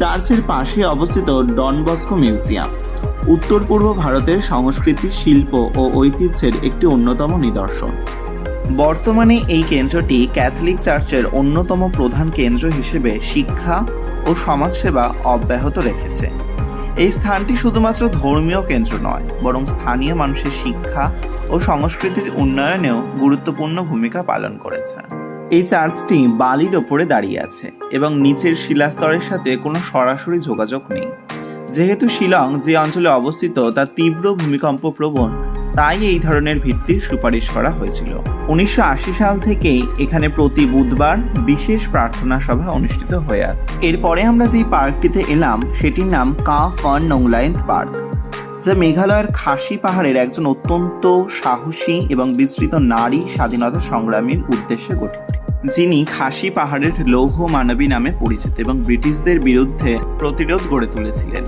চার্চের পাশে অবস্থিত ডন বস্কো মিউজিয়াম উত্তর পূর্ব ভারতের সংস্কৃতি, শিল্প ও ঐতিহ্যের একটি অন্যতম নিদর্শন। বর্তমানে এই কেন্দ্রটি ক্যাথলিক চার্চের অন্যতম প্রধান কেন্দ্র হিসেবে শিক্ষা ও সমাজসেবা অব্যাহত রেখেছে। এই স্থানটি শুধুমাত্র ধর্মীয় কেন্দ্র নয়, বরং স্থানীয় মানুষের শিক্ষা ও সংস্কৃতির উন্নয়নেও গুরুত্বপূর্ণ ভূমিকা পালন করেছে। এই চার্চটি বালির ওপরে দাঁড়িয়ে আছে এবং নিচের শিলাস্তরের সাথে কোনো সরাসরি যোগাযোগ নেই। যেহেতু শিলং যে অঞ্চলে অবস্থিত তা তীব্র ভূমিকম্প প্রবণ, তাই এই ধরনের ভিত্তির সুপারিশ করা হয়েছিল। 1980 সাল থেকেই এখানে প্রতি বুধবার বিশেষ প্রার্থনা সভা অনুষ্ঠিত হয়ে আসে। এরপরে আমরা যে পার্কটিতে এলাম সেটির নাম কা ফান নোংলায়েন্ট পার্ক, যা মেঘালয়ের খাসি পাহাড়ের একজন অত্যন্ত সাহসী এবং বিস্তৃত নারী স্বাধীনতা সংগ্রামীর উদ্দেশ্যে গঠিত, যিনি খাসি পাহাড়ের লৌহ মানবী নামে পরিচিত এবং ব্রিটিশদের বিরুদ্ধে প্রতিরোধ গড়ে তুলেছিলেন।